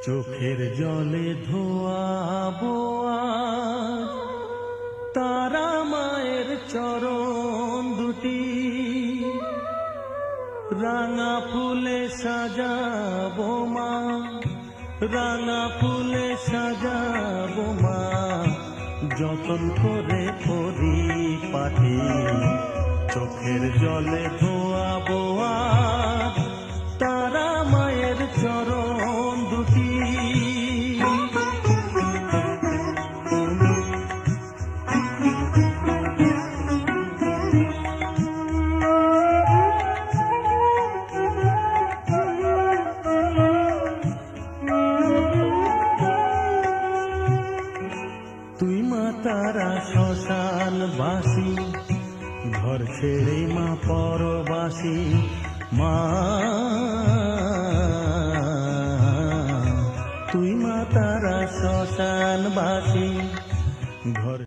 চোখের জলে ধোয়াবো আজ তারা মায়ের চরণ দুটি, রাঙা ফুলে সাজাবো মা, রাঙা ফুলে সাজাবো মা, যতন করে পরিপাটি। চোখের জলে ধোয়াবো আজ তারা মায়ের চরণ দুটি। তুই মা তারা শ্মশানবাসী, ঘর ছেড়ে মা পরবাসী। মা তুই মা তারা শ্মশানবাসী, ঘর